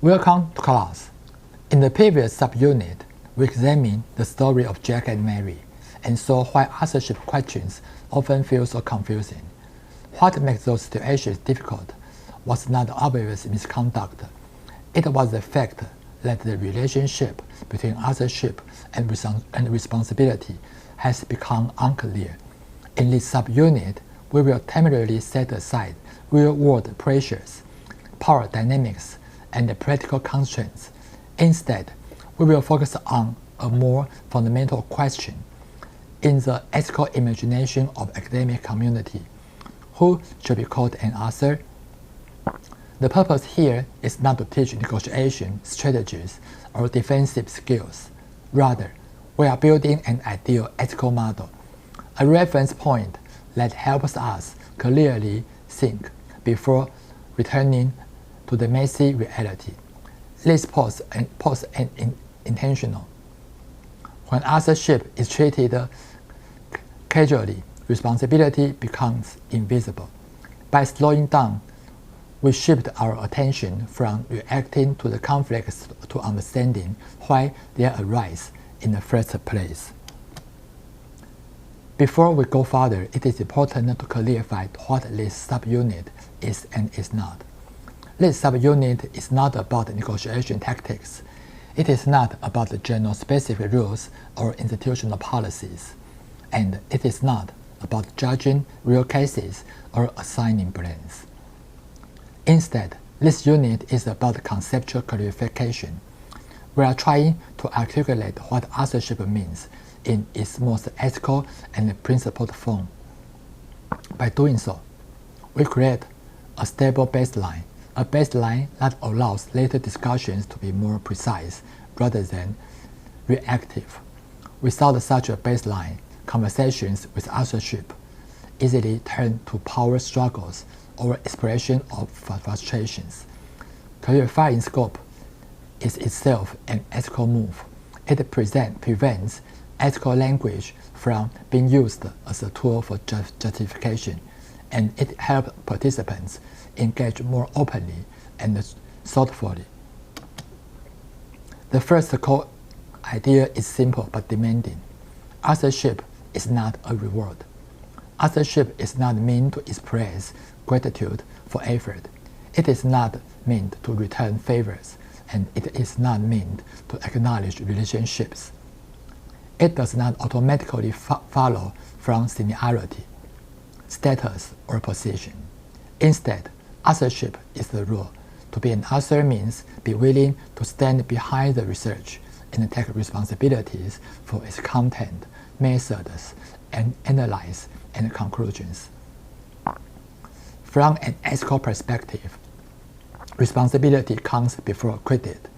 Welcome to class. In the previous subunit, we examined the story of Jack and Mary and saw why authorship questions often feel so confusing. What makes those situations difficult was not obvious misconduct. It was the fact that the relationship between authorship and responsibility has become unclear. In this subunit, we will temporarily set aside real-world pressures, power dynamics, and the practical constraints. Instead, we will focus on a more fundamental question. In the ethical imagination of academic community, who should be called an author? The purpose here is not to teach negotiation strategies or defensive skills. Rather, we are building an ideal ethical model, a reference point that helps us clearly think before returning to the messy reality. Let's pause and intentional. When authorship is treated casually, responsibility becomes invisible. By slowing down, we shift our attention from reacting to the conflicts to understanding why they arise in the first place. Before we go further, it is important to clarify what this subunit is and is not. This subunit is not about negotiation tactics. It is not about the general specific rules or institutional policies. And it is not about judging real cases or assigning blames. Instead, this unit is about conceptual clarification. We are trying to articulate what authorship means in its most ethical and principled form. By doing so, we create a stable baseline, a baseline that allows later discussions to be more precise rather than reactive. Without such a baseline, conversations with authorship easily turn to power struggles or expression of frustrations. Clarifying scope is itself an ethical move. It prevents ethical language from being used as a tool for justification, and it helps participants engage more openly and thoughtfully. The first core idea is simple but demanding. Authorship is not a reward. Authorship is not meant to express gratitude for effort. It is not meant to return favors, and it is not meant to acknowledge relationships. It does not automatically follow from seniority, status, or position. Instead, authorship is the rule. To be an author means be willing to stand behind the research and take responsibilities for its content, methods, and analysis and conclusions. From an ethical perspective, responsibility comes before credit.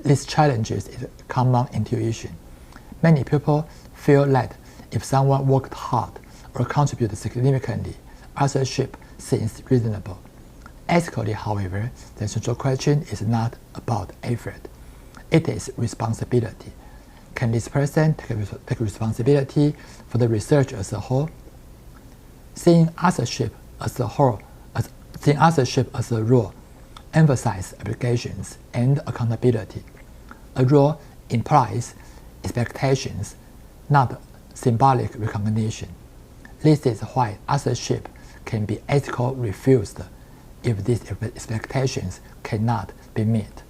This challenges is common intuition. Many people feel that if someone worked hard or contributed significantly, authorship seems reasonable. Ethically, however, the central question is not about effort. It is responsibility. Can this person take responsibility for the research as a whole? Seeing authorship as a rule emphasizes obligations and accountability. A rule implies expectations, not symbolic recognition. This is why authorship can be ethically refused if these expectations cannot be met.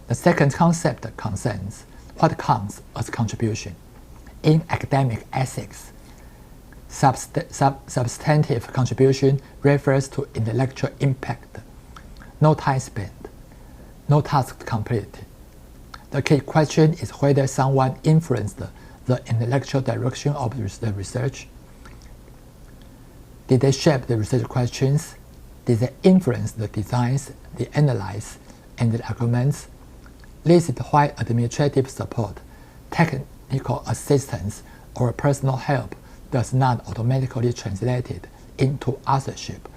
The second concept concerns what counts as contribution. In academic ethics, substantive contribution refers to intellectual impact, no time spent, no task completed. The key question is whether someone influenced the intellectual direction of the research. Did they shape the research questions? Did they influence the designs, the analysis, and the arguments? This is why administrative support, technical assistance, or personal help does not automatically translate it into authorship,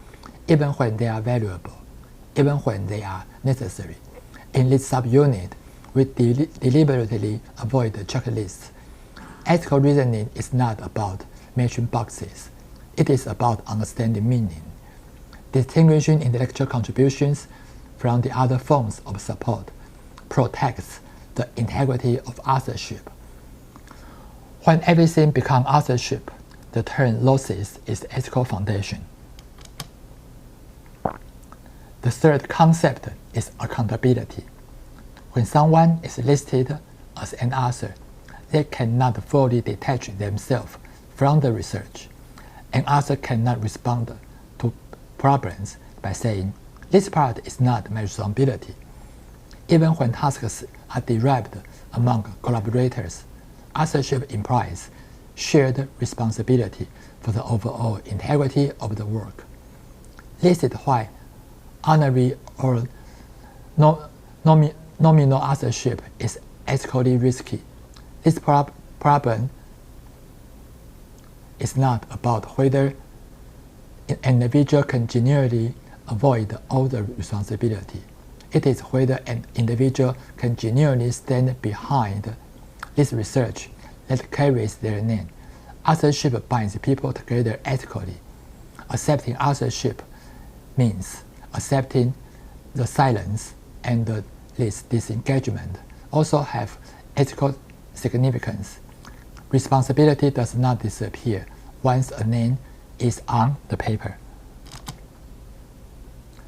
even when they are valuable, even when they are necessary. In this subunit, we deliberately avoid the checklists. Ethical reasoning is not about matching boxes. It is about understanding meaning. Distinguishing intellectual contributions from the other forms of support protects the integrity of authorship. When everything becomes authorship, the term loses its ethical foundation. The third concept is accountability. When someone is listed as an author, they cannot fully detach themselves from the research. An author cannot respond to problems by saying, "This part is not my responsibility." Even when tasks are derived among collaborators, authorship implies shared responsibility for the overall integrity of the work. This is why honorary or nominal authorship is ethically risky. This problem is not about whether an individual can genuinely avoid all the responsibility. It is whether an individual can genuinely stand behind this research that carries their name. Authorship binds people together ethically. Accepting authorship means accepting the silence and this disengagement also have ethical significance. Responsibility does not disappear once a name is on the paper.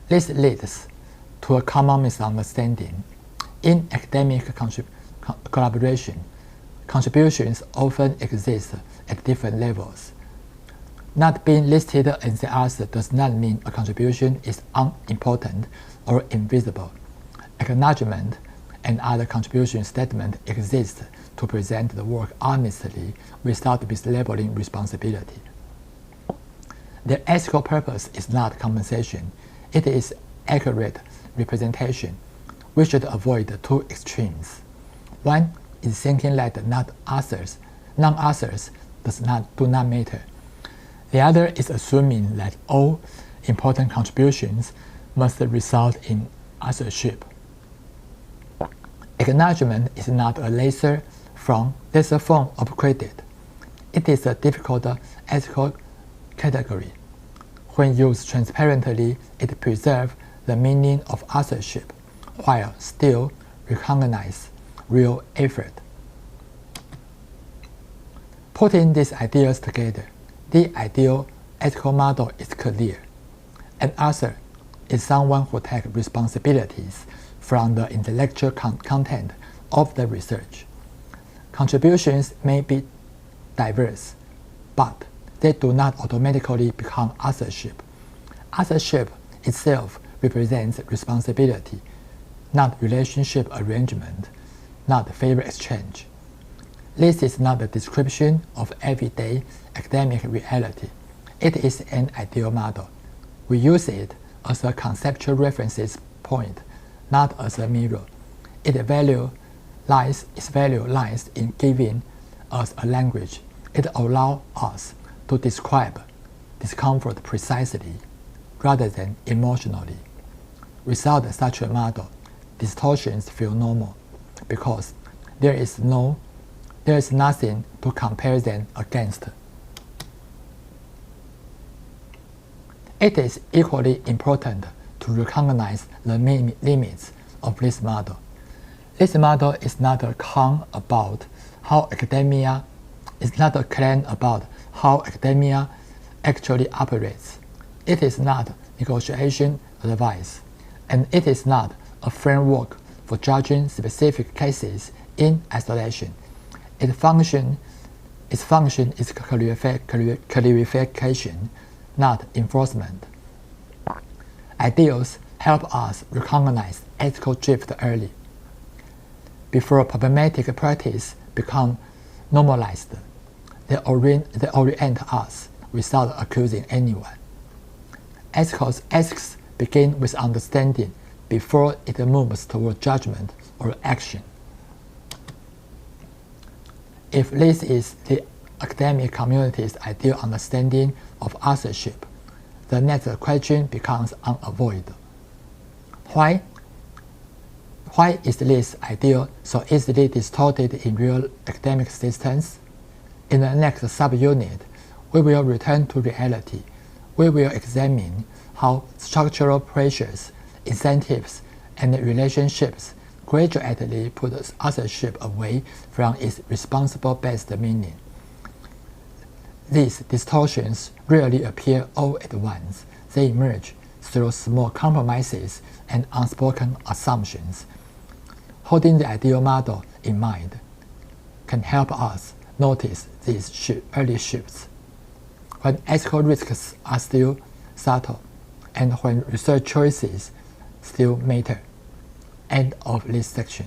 This leads to a common misunderstanding. In academic collaboration, contributions often exist at different levels. Not being listed as the author does not mean a contribution is unimportant or invisible. Acknowledgement and other contribution statements exist to present the work honestly without mislabeling responsibility. Their ethical purpose is not compensation, it is accurate representation. We should avoid the two extremes. One is thinking that non-authors do not matter. The other is assuming that all important contributions must result in authorship. Acknowledgement is not a lesser form of credit. It is a difficult ethical category. When used transparently, it preserves the meaning of authorship while still recognizing real effort. Putting these ideas together, the ideal ethical model is clear. An author is someone who takes responsibilities from the intellectual content of the research. Contributions may be diverse, but they do not automatically become authorship. Authorship itself represents responsibility, not relationship arrangement, not favor exchange. This is not a description of everyday academic reality. It is an ideal model. We use it as a conceptual reference point, not as a mirror. Its value lies in giving us a language. It allows us to describe discomfort precisely rather than emotionally. Without such a model, distortions feel normal because there is nothing to compare them against. It is equally important to recognize the limits of this model. This model is not a claim about how academia actually operates. It is not negotiation advice, and it is not a framework for judging specific cases in isolation. Its function is clarification, not enforcement. Ideals help us recognize ethical drift early, before problematic practice become normalized. They orient us without accusing anyone. Ethics begin with understanding before it moves toward judgment or action. If this is the academic community's ideal understanding of authorship, the next question becomes unavoidable. Why is this ideal so easily distorted in real academic systems? In the next subunit, we will return to reality. We will examine how structural pressures, incentives, and the relationships gradually put authorship away from its responsible-based meaning. These distortions rarely appear all at once. They emerge through small compromises and unspoken assumptions. Holding the ideal model in mind can help us notice these early shifts. When ethical risks are still subtle, and when research choices still matter. End of this section.